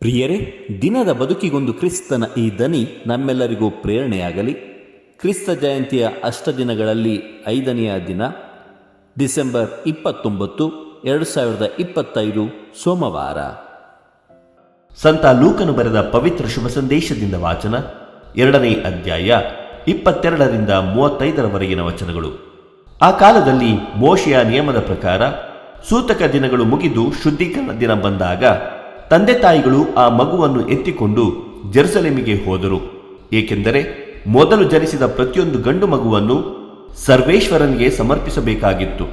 ಪ್ರಿಯರೇ, ದಿನದ ಬದುಕಿಗೊಂದು ಕ್ರಿಸ್ತನ ಈ ದನಿ ನಮ್ಮೆಲ್ಲರಿಗೂ ಪ್ರೇರಣೆಯಾಗಲಿ. ಕ್ರಿಸ್ತ ಜಯಂತಿಯ ಅಷ್ಟದಿನಗಳಲ್ಲಿ 5ನೆಯ ದಿನ ಡಿಸೆಂಬರ್ 29, 2025 ಸೋಮವಾರ. ಸಂತ ಲೂಕನು ಬರೆದ ಪವಿತ್ರ ಶುಭ ಸಂದೇಶದಿಂದ ವಾಚನ, 2ನೇ ಅಧ್ಯಾಯ 22ರಿಂದ 35ರವರೆಗಿನ ವಚನಗಳು. ಆ ಕಾಲದಲ್ಲಿ ಮೋಶೆಯ ನಿಯಮದ ಪ್ರಕಾರ ಸೂತಕ ದಿನಗಳು ಮುಗಿದು ಶುದ್ಧೀಕರಣ ದಿನ ಬಂದಾಗ ತಂದೆ ತಾಯಿಗಳು ಆ ಮಗುವನ್ನು ಎತ್ತಿಕೊಂಡು ಜೆರುಸಲೇಮಿಗೆ ಹೋದರು. ಏಕೆಂದರೆ ಮೊದಲು ಜನಿಸಿದ ಪ್ರತಿಯೊಂದು ಗಂಡು ಮಗುವನ್ನು ಸರ್ವೇಶ್ವರನಿಗೆ ಸಮರ್ಪಿಸಬೇಕಾಗಿತ್ತು.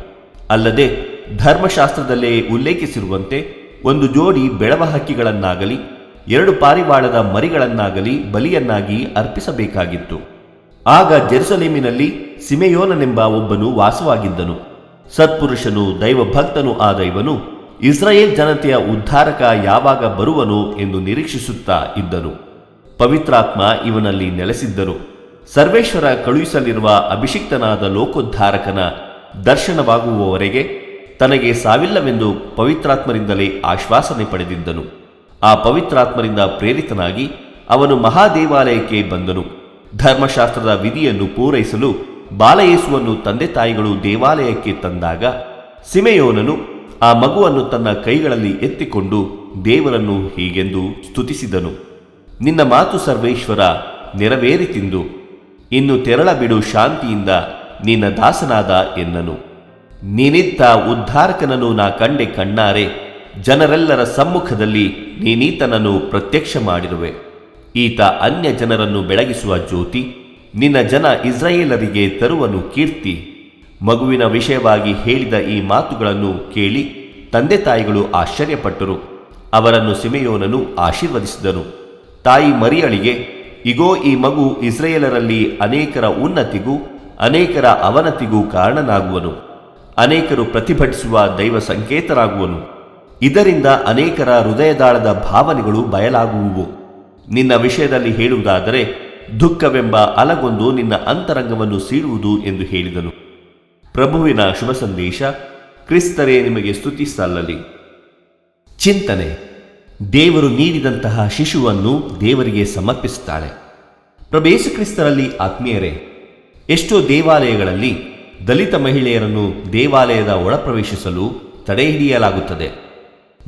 ಅಲ್ಲದೆ ಧರ್ಮಶಾಸ್ತ್ರದಲ್ಲೇ ಉಲ್ಲೇಖಿಸಿರುವಂತೆ ಒಂದು ಜೋಡಿ ಬೆಳವ ಹಕ್ಕಿಗಳನ್ನಾಗಲಿ 2 ಪಾರಿವಾಳದ ಮರಿಗಳನ್ನಾಗಲಿ ಬಲಿಯನ್ನಾಗಿ ಅರ್ಪಿಸಬೇಕಾಗಿತ್ತು. ಆಗ ಜೆರುಸಲೇಮಿನಲ್ಲಿ ಸಿಮೆಯೋನನೆಂಬ ಒಬ್ಬನು ವಾಸವಾಗಿದ್ದನು. ಸತ್ಪುರುಷನು ದೈವಭಕ್ತನೂ ಆದ ಇವನು ಇಸ್ರಾಯೇಲ್ ಜನತೆಯ ಉದ್ಧಾರಕ ಯಾವಾಗ ಬರುವನು ಎಂದು ನಿರೀಕ್ಷಿಸುತ್ತಾ ಇದ್ದನು. ಪವಿತ್ರಾತ್ಮ ಇವನಲ್ಲಿ ನೆಲೆಸಿದ್ದರು. ಸರ್ವೇಶ್ವರ ಕಳುಹಿಸಲಿರುವ ಅಭಿಷಿಕ್ತನಾದ ಲೋಕೋದ್ಧಾರಕನ ದರ್ಶನವಾಗುವವರೆಗೆ ತನಗೆ ಸಾವಿಲ್ಲವೆಂದು ಪವಿತ್ರಾತ್ಮರಿಂದಲೇ ಆಶ್ವಾಸನೆ ಪಡೆದಿದ್ದನು. ಆ ಪವಿತ್ರಾತ್ಮರಿಂದ ಪ್ರೇರಿತನಾಗಿ ಅವನು ಮಹಾದೇವಾಲಯಕ್ಕೆ ಬಂದನು. ಧರ್ಮಶಾಸ್ತ್ರದ ವಿಧಿಯನ್ನು ಪೂರೈಸಲು ಬಾಲಯೇಸುವನ್ನು ತಂದೆ ತಾಯಿಗಳು ದೇವಾಲಯಕ್ಕೆ ತಂದಾಗ ಸಿಮೆಯೋನನು ಆ ಮಗುವನ್ನು ತನ್ನ ಕೈಗಳಲ್ಲಿ ಎತ್ತಿಕೊಂಡು ದೇವರನ್ನು ಹೀಗೆಂದು ಸ್ತುತಿಸಿದನು: ನಿನ್ನ ಮಾತು ಸರ್ವೇಶ್ವರ ನೆರವೇರಿತಿಂದು, ಇನ್ನು ತೆರಳಬಿಡು ಶಾಂತಿಯಿಂದ ನಿನ್ನ ದಾಸನಾದ ಎನ್ನನು. ನೀನಿತ್ತ ಉದ್ಧಾರಕನನ್ನು ನಾ ಕಂಡೆ ಕಣ್ಣಾರೆ, ಜನರೆಲ್ಲರ ಸಮ್ಮುಖದಲ್ಲಿ ನೀನೀತನನ್ನು ಪ್ರತ್ಯಕ್ಷ ಮಾಡಿರುವೆ. ಈತ ಅನ್ಯ ಜನರನ್ನು ಬೆಳಗಿಸುವ ಜ್ಯೋತಿ, ನಿನ್ನ ಜನ ಇಸ್ರಾಯೇಲರಿಗೆ ತರುವನು ಕೀರ್ತಿ. ಮಗುವಿನ ವಿಷಯವಾಗಿ ಹೇಳಿದ ಈ ಮಾತುಗಳನ್ನು ಕೇಳಿ ತಂದೆ ತಾಯಿಗಳು ಆಶ್ಚರ್ಯಪಟ್ಟರು. ಅವರನ್ನು ಸಿಮೆಯೋನನು ಆಶೀರ್ವದಿಸಿದನು. ತಾಯಿ ಮರಿಯಳಿಗೆ, ಇಗೋ, ಈ ಮಗು ಇಸ್ರಾಯೇಲರಲ್ಲಿ ಅನೇಕರ ಉನ್ನತಿಗೂ ಅನೇಕರ ಅವನತಿಗೂ ಕಾರಣನಾಗುವನು. ಅನೇಕರು ಪ್ರತಿಭಟಿಸುವ ದೈವ ಸಂಕೇತರಾಗುವನು. ಇದರಿಂದ ಅನೇಕರ ಹೃದಯದಾಳದ ಭಾವನೆಗಳು ಬಯಲಾಗುವುವು. ನಿನ್ನ ವಿಷಯದಲ್ಲಿ ಹೇಳುವುದಾದರೆ ದುಃಖವೆಂಬ ಅಲಗೊಂದು ನಿನ್ನ ಅಂತರಂಗವನ್ನು ಸೀಳುವುದು ಎಂದು ಹೇಳಿದನು. ಪ್ರಭುವಿನ ಶುಭ ಸಂದೇಶ. ಕ್ರಿಸ್ತರೇ ನಿಮಗೆ ಸ್ತುತಿ ಸಲ್ಲಲಿ. ಚಿಂತನೆ: ದೇವರು ನೀಡಿದಂತಹ ಶಿಶುವನ್ನು ದೇವರಿಗೆ ಸಮರ್ಪಿಸುತ್ತಾಳೆ. ಪ್ರಭು ಯೇಸು ಕ್ರಿಸ್ತರಲ್ಲಿ ಆತ್ಮೀಯರೇ, ಎಷ್ಟೋ ದೇವಾಲಯಗಳಲ್ಲಿ ದಲಿತ ಮಹಿಳೆಯರನ್ನು ದೇವಾಲಯದ ಒಳಪ್ರವೇಶಿಸಲು ತಡೆ ಹಿಡಿಯಲಾಗುತ್ತದೆ.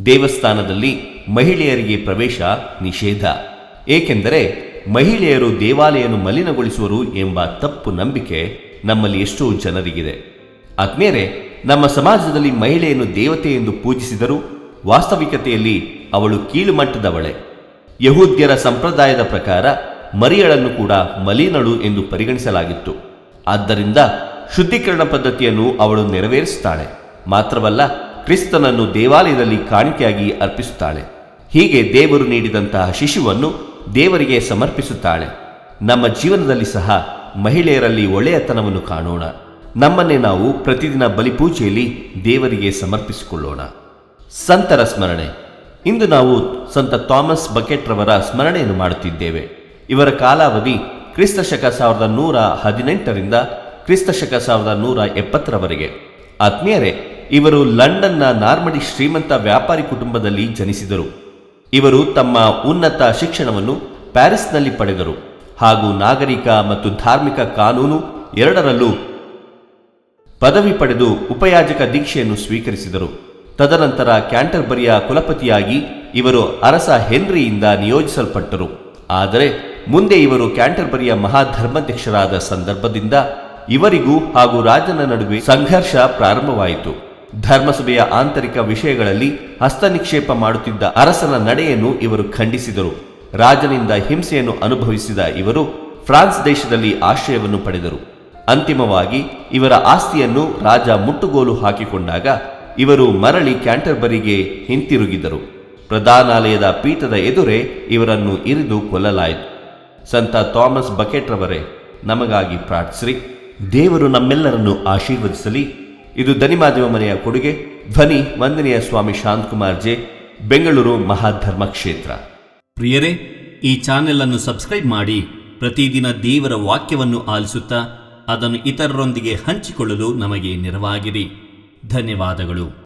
ದೇವಸ್ಥಾನದಲ್ಲಿ ಮಹಿಳೆಯರಿಗೆ ಪ್ರವೇಶ ನಿಷೇಧ. ಏಕೆಂದರೆ ಮಹಿಳೆಯರು ದೇವಾಲಯವನ್ನು ಮಲಿನಗೊಳಿಸುವರು ಎಂಬ ತಪ್ಪು ನಂಬಿಕೆ ನಮ್ಮಲ್ಲಿ ಎಷ್ಟೋ ಜನರಿಗಿದೆ. ಆತ್ಮೀಯರೇ, ನಮ್ಮ ಸಮಾಜದಲ್ಲಿ ಮಹಿಳೆಯನ್ನು ದೇವತೆ ಎಂದು ಪೂಜಿಸಿದರೂ ವಾಸ್ತವಿಕತೆಯಲ್ಲಿ ಅವಳು ಕೀಳು ಮಟ್ಟದವಳೆ. ಯಹೂದ್ಯರ ಸಂಪ್ರದಾಯದ ಪ್ರಕಾರ ಮರಿಯಳನ್ನು ಕೂಡ ಮಲಿನಳು ಎಂದು ಪರಿಗಣಿಸಲಾಗಿತ್ತು. ಆದ್ದರಿಂದ ಶುದ್ಧೀಕರಣ ಪದ್ಧತಿಯನ್ನು ಅವಳು ನೆರವೇರಿಸುತ್ತಾಳೆ. ಮಾತ್ರವಲ್ಲ, ಕ್ರಿಸ್ತನನ್ನು ದೇವಾಲಯದಲ್ಲಿ ಕಾಣಿಕೆಯಾಗಿ ಅರ್ಪಿಸುತ್ತಾಳೆ. ಹೀಗೆ ದೇವರು ನೀಡಿದಂತಹ ಶಿಶುವನ್ನು ದೇವರಿಗೆ ಸಮರ್ಪಿಸುತ್ತಾಳೆ. ನಮ್ಮ ಜೀವನದಲ್ಲಿ ಸಹ ಮಹಿಳೆಯರಲ್ಲಿ ಒಳ್ಳೆಯತನವನ್ನು ಕಾಣೋಣ. ನಮ್ಮನ್ನೇ ನಾವು ಪ್ರತಿದಿನ ಬಲಿಪೂಜೆಯಲ್ಲಿ ದೇವರಿಗೆ ಸಮರ್ಪಿಸಿಕೊಳ್ಳೋಣ. ಸಂತರ ಸ್ಮರಣೆ. ಇಂದು ನಾವು ಸಂತ ಥಾಮಸ್ ಬಕೆಟ್ ರವರ ಸ್ಮರಣೆಯನ್ನು ಮಾಡುತ್ತಿದ್ದೇವೆ. ಇವರ ಕಾಲಾವಧಿ ಕ್ರಿಸ್ತಶಕ 1118ರಿಂದ ಕ್ರಿಸ್ತಶಕ 1170ರವರೆಗೆ. ಆತ್ಮೀಯರೇ, ಇವರು ಲಂಡನ್ನ ನಾರ್ಮಡಿ ಶ್ರೀಮಂತ ವ್ಯಾಪಾರಿ ಕುಟುಂಬದಲ್ಲಿ ಜನಿಸಿದರು. ಇವರು ತಮ್ಮ ಉನ್ನತ ಶಿಕ್ಷಣವನ್ನು ಪ್ಯಾರಿಸ್ನಲ್ಲಿ ಪಡೆದರು ಹಾಗೂ ನಾಗರಿಕ ಮತ್ತು ಧಾರ್ಮಿಕ ಕಾನೂನು ಎರಡರಲ್ಲೂ ಪದವಿ ಪಡೆದು ಉಪಯಾಜಕ ದೀಕ್ಷೆಯನ್ನು ಸ್ವೀಕರಿಸಿದರು. ತದನಂತರ ಕ್ಯಾಂಟರ್ಬರಿಯ ಕುಲಪತಿಯಾಗಿ ಇವರು ಅರಸ ಹೆನ್ರಿಯಿಂದ ನಿಯೋಜಿಸಲ್ಪಟ್ಟರು. ಆದರೆ ಮುಂದೆ ಇವರು ಕ್ಯಾಂಟರ್ಬರಿಯ ಮಹಾಧರ್ಮಾಧ್ಯಕ್ಷರಾದ ಸಂದರ್ಭದಿಂದ ಇವರಿಗೂ ಹಾಗೂ ರಾಜನ ನಡುವೆ ಸಂಘರ್ಷ ಪ್ರಾರಂಭವಾಯಿತು. ಧರ್ಮಸಭೆಯ ಆಂತರಿಕ ವಿಷಯಗಳಲ್ಲಿ ಹಸ್ತನಿಕ್ಷೇಪ ಮಾಡುತ್ತಿದ್ದ ಅರಸನ ನಡೆಯನ್ನು ಇವರು ಖಂಡಿಸಿದರು. ರಾಜನಿಂದ ಹಿಂಸೆಯನ್ನು ಅನುಭವಿಸಿದ ಇವರು ಫ್ರಾನ್ಸ್ ದೇಶದಲ್ಲಿ ಆಶ್ರಯವನ್ನು ಪಡೆದರು. ಅಂತಿಮವಾಗಿ ಇವರ ಆಸ್ತಿಯನ್ನು ರಾಜ ಮುಟ್ಟುಗೋಲು ಹಾಕಿಕೊಂಡಾಗ ಇವರು ಮರಳಿ ಕ್ಯಾಂಟರ್ಬರಿಗೆ ಹಿಂತಿರುಗಿದರು. ಪ್ರಧಾನಾಲಯದ ಪೀಠದ ಎದುರೇ ಇವರನ್ನು ಇರಿದು ಕೊಲ್ಲಲಾಯಿತು. ಸಂತ ಥಾಮಸ್ ಬಕೆಟ್ ರವರೇ, ನಮಗಾಗಿ ಪ್ರಾರ್ಥಿಸಿರಿ. ದೇವರು ನಮ್ಮೆಲ್ಲರನ್ನು ಆಶೀರ್ವದಿಸಲಿ. ಇದು ದನಿಮಾದೇವ ಮನೆಯ ಕೊಡುಗೆ. ಧ್ವನಿ ವಂದನೆಯ ಸ್ವಾಮಿ ಶಾಂತಕುಮಾರ್ ಜೆ, ಬೆಂಗಳೂರು ಮಹಾಧರ್ಮ ಕ್ಷೇತ್ರ. ಪ್ರಿಯರೇ, ಈ ಚಾನೆಲ್ ಅನ್ನು ಸಬ್ಸ್ಕ್ರೈಬ್ ಮಾಡಿ ಪ್ರತಿದಿನ ದೇವರ ವಾಕ್ಯವನ್ನು ಆಲಿಸುತ್ತಾ ಅದನ್ನು ಇತರರೊಂದಿಗೆ ಹಂಚಿಕೊಳ್ಳಲು ನಮಗೆ ನೆರವಾಗಿರಿ. ಧನ್ಯವಾದಗಳು.